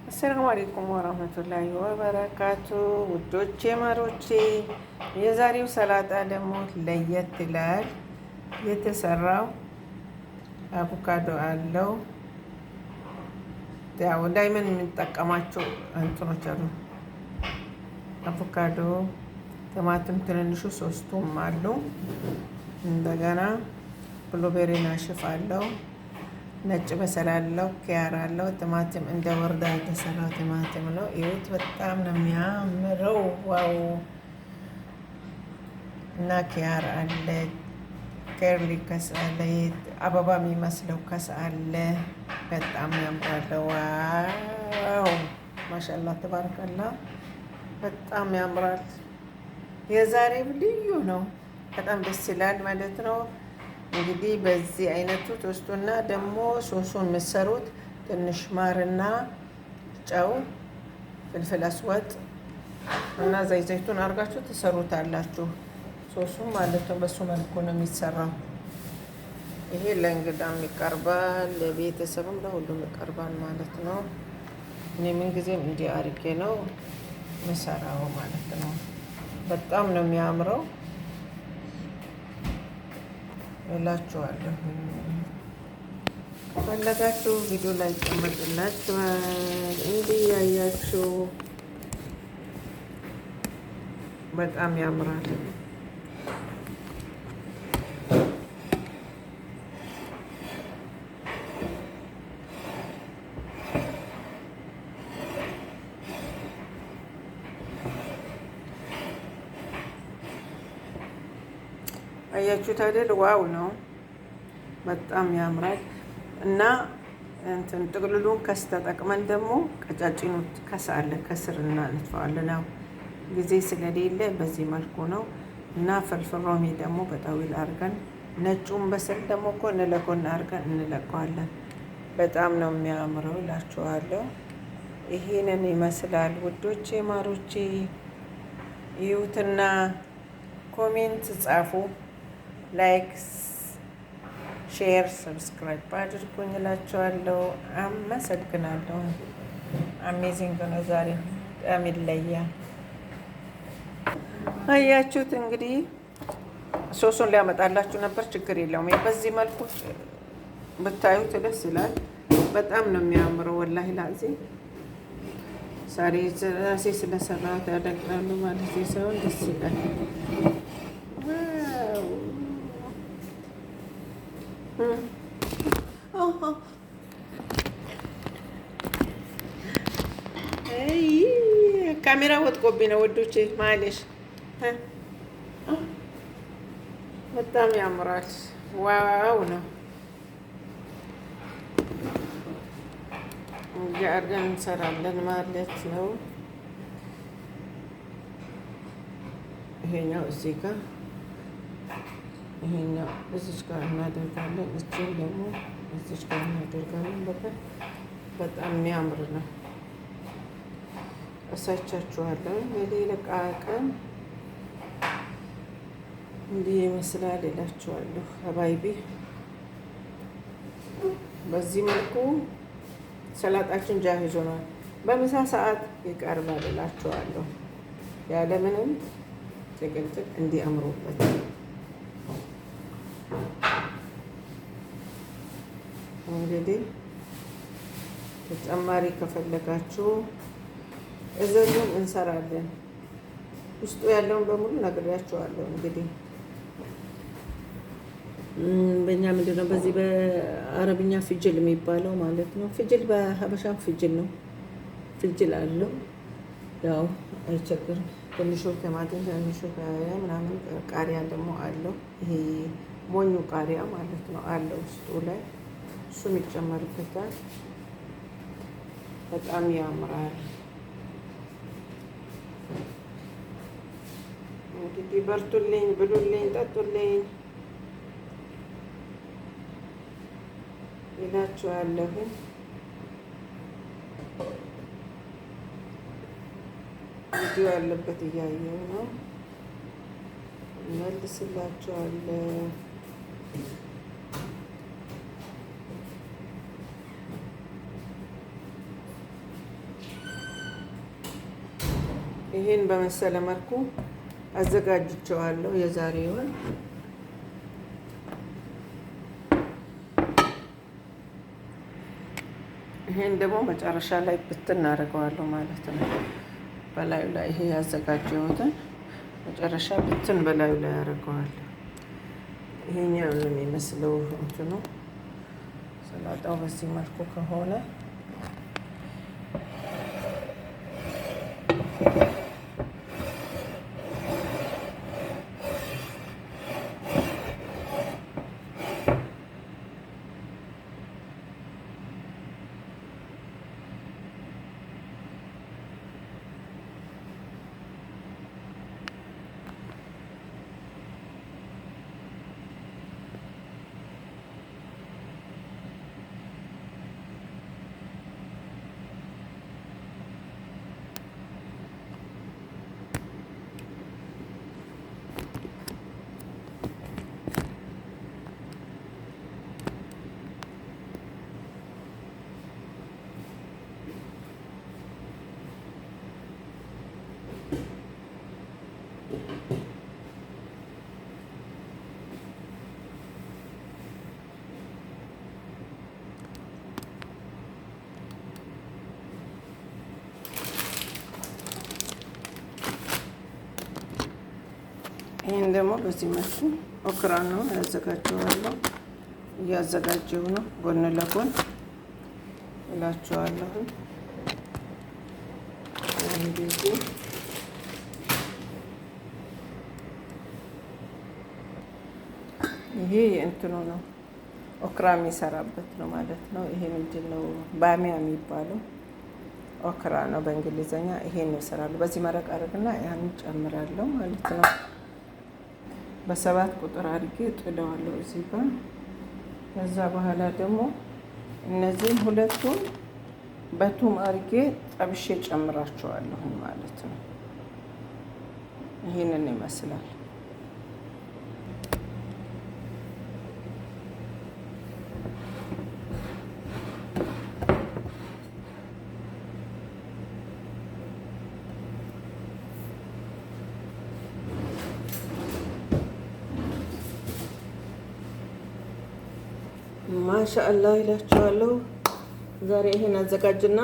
አሰላሙ አለይኩም ወራህመቱላሂ ወበረካቱ። ውዶቼ ማሮቼ፣ የዛሬው ሰላጣ ደግሞ ለየት ይላል። የተሰራው አቮካዶ አለው። ያው ዳይመን የምንጠቀማቸው እንትኖች አሉ። አቮካዶ፣ ቲማቲም ትንንሹ ሶስቱም አሉ። እንደገና ብሉቤሪ ናሽፍ አለው። ነጭ በሰል አለው። ኪያር አለው። ቲማቲም እንደ ወርዳ የተሰራ ቲማቲም ነው። ይሁት በጣም ነው የሚያምረው። ዋው! እና ኪያር አለ። ከርሊ ከስ አለ። አበባ የሚመስለው ከስ አለ። በጣም ያምራል። ዋው! ማሻአላህ ተባረከላ። በጣም ያምራል። የዛሬው ልዩ ነው። በጣም ደስ ይላል ማለት ነው። እንግዲህ በዚህ አይነቱ ተወስቶና ደግሞ ሶሱን የምትሰሩት ትንሽ ማርና ጨው፣ ፍልፍል አስወጥ እና ዘይቱን አድርጋችሁ ትሰሩታላችሁ። ሶሱም ማለት ነው። በሱ መልኩ ነው የሚሰራው። ይሄ ለእንግዳም ይቀርባል፣ ለቤተሰብም ለሁሉም ይቀርባል ማለት ነው። እኔ ምን ጊዜም እንዲህ አድርጌ ነው የምሰራው ማለት ነው። በጣም ነው የሚያምረው እላችኋለሁ። ፈለጋችሁ ቪዲዮ ላይ ጨምርላችኋል። እንዲህ ያያችሁ በጣም ያምራል። አያችሁት አይደል? ዋው ነው። በጣም ያምራል። እና እንትን ጥቅልሉን ከስ ተጠቅመን ደግሞ ቀጫጭኑ ከሳለ ከስር እናነጥፈዋለን። ያው ጊዜ ስለሌለ በዚህ መልኩ ነው። እና ፍልፍል ሮሚ ደግሞ በጠዊል አድርገን ነጩን በስል ደግሞ ጎን ለጎን አድርገን እንለቀዋለን። በጣም ነው የሚያምረው እላችኋለሁ። ይሄንን ይመስላል ውዶቼ ማሮቼ። ይዩትና ኮሜንት ጻፉ። ላይክ፣ ሼር፣ ሰብስክራይብ አድርጉኝ እላችኋለሁ። አመሰግናለሁ። አሜዚንግ ነው ዛሬ በጣም ይለያል። አያችሁት እንግዲህ ሶሱን ሊያመጣላችሁ ነበር፣ ችግር የለውም። በዚህ መልኩ ብታዩት ደስ ይላል። በጣም ነው የሚያምረው። ወላሂ ላዚ ዛሬ ራሴ ስለሰራሁት ያደንቃሉ ማለት ሳይሆን ደስ ይላል። ካሜራ ወጥቆብኝ ነው ወዶቼ፣ ማለሽ በጣም ያምራል። ዋው ነው። እንዲህ አድርገን እንሰራለን ማለት ነው። ይሄኛው እዚህ ጋር ይሄኛው እዚች ጋር እናደርጋለን። እችን ደግሞ እዚች ጋር እናደርጋለን። በጣም የሚያምር ነው። እሳቻችኋለሁ። በሌላ ቀን እንዲህ ይመስላል እላችኋለሁ። ሀባይቢ በዚህ መልኩ ሰላጣችን ጃሂዝ ሆኗል። በምሳ ሰዓት ይቀርባል እላችኋለሁ። ያለምንም ጭቅጭቅ እንዲያምሩበት እንግዲህ ተጨማሪ ከፈለጋችሁ እዘዙን፣ እንሰራለን። ውስጡ ያለውን በሙሉ ነግሬያችኋለሁ። እንግዲህ በእኛ ምንድን ነው በዚህ በአረብኛ ፍጅል የሚባለው ማለት ነው። ፍጅል በሀበሻም ፍጅል ነው። ፍጅል አለው። ያው አይቸግርም። ትንሹ ቲማቲም፣ ትንሹ ምናምን ቃሪያ ደግሞ አለው። ይሄ ሞኙ ቃሪያ ማለት ነው አለው ውስጡ ላይ፣ እሱም ይጨመርበታል። በጣም ያምራል። እንግዲህ በርቱልኝ፣ ብሉልኝ፣ ጠጡልኝ ይላችኋለሁ። ቪዲዮ ያለበት እያየሁ ነው። መልስላችኋለሁ። ይሄን በመሰለ መልኩ አዘጋጅቼዋለሁ የዛሬውን። ይሄን ደግሞ መጨረሻ ላይ ብትን አደርገዋለሁ ማለት ነው። በላዩ ላይ ይሄ ያዘጋጀሁትን መጨረሻ ብትን በላዩ ላይ አደርገዋለሁ። ይሄኛው ነው የሚመስለው እንትኑ ሰላጣው በዚህ መልኩ ከሆነ ይሄን ደግሞ በዚህ መልኩ ኦክራ ነው ያዘጋጀዋለሁ። እያዘጋጀው ነው ጎን ለጎን እላቸዋለሁ። እንደዚህ ይሄ እንትኑ ነው ኦክራ የሚሰራበት ነው ማለት ነው። ይሄ ምንድን ነው ባሚያ የሚባለው ኦክራ ነው በእንግሊዘኛ። ይሄን ይሰራሉ። በዚህ መረቅ አድርግና ያን ጨምራለሁ ማለት ነው። በ7 ቁጥር አድርጌ ጥለዋለሁ እዚህ ጋር። ከዛ በኋላ ደግሞ እነዚህን ሁለቱን በቱም አድርጌ ጠብሼ ጨምራቸዋለሁ ማለት ነው። ይሄንን ይመስላል። ማሻአላህ ይላችኋለሁ። ዛሬ ይሄን አዘጋጅና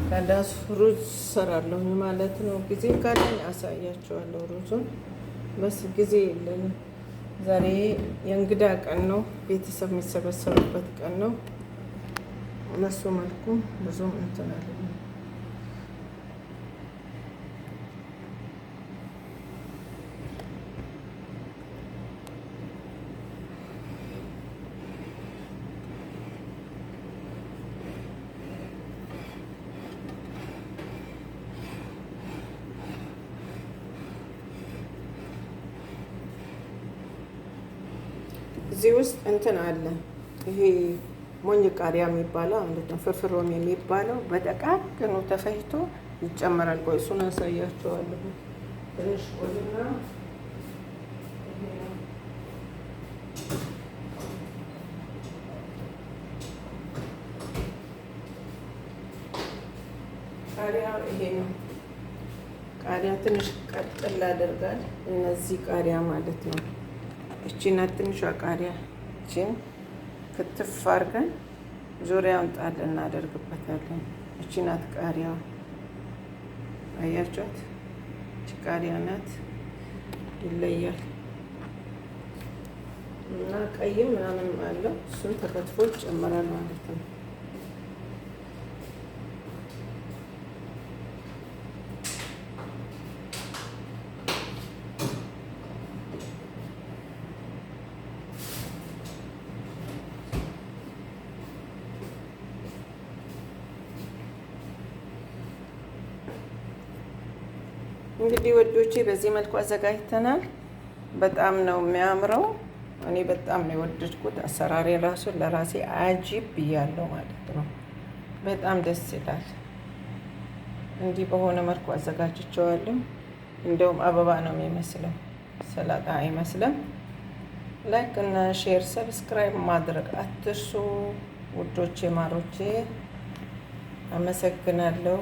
ከዳስ ሩዝ ሰራለሁ ማለት ነው። ጊዜ ካለኝ አሳያችኋለሁ። ሩዙን በስ ጊዜ የለኝም። ዛሬ የእንግዳ ቀን ነው። ቤተሰብ የሚሰበሰቡበት ቀን ነው። እነሱ መልኩ ብዙም እንትን አለ። እዚህ ውስጥ እንትን አለ። ይሄ ሞኝ ቃሪያ የሚባለው ማለት ነው። ፍርፍሮም የሚባለው በደቃቅኑ ተፈጭቶ ይጨመራል። ቆይ እሱን አሳያቸዋለሁ። ትንሽ ቆይና ቃሪያ ይሄ ነው። ቃሪያ ትንሽ ቀጥል ያደርጋል። እነዚህ ቃሪያ ማለት ነው። እቺና ትንሿ ቃሪያ እቺን ክትፍ አድርገን ዙሪያውን ጣል እናደርግበታለን። እቺ ናት ቃሪያ፣ አያችኋት? እቺ ቃሪያ ናት። ይለያል እና ቀይም ምናምን አለው። እሱን ተከትፎ ይጨመራል ማለት ነው። እንግዲህ ወዶቼ በዚህ መልኩ አዘጋጅተናል። በጣም ነው የሚያምረው። እኔ በጣም ነው የወደድኩት። አሰራሬ ራሱ ለራሴ አጂብ ብያለሁ ማለት ነው። በጣም ደስ ይላል። እንዲህ በሆነ መልኩ አዘጋጅቼዋለሁ። እንደውም አበባ ነው የሚመስለው፣ ሰላጣ አይመስልም። ላይክ እና ሼር፣ ሰብስክራይብ ማድረግ አትርሱ ውዶቼ፣ ማሮቼ። አመሰግናለሁ።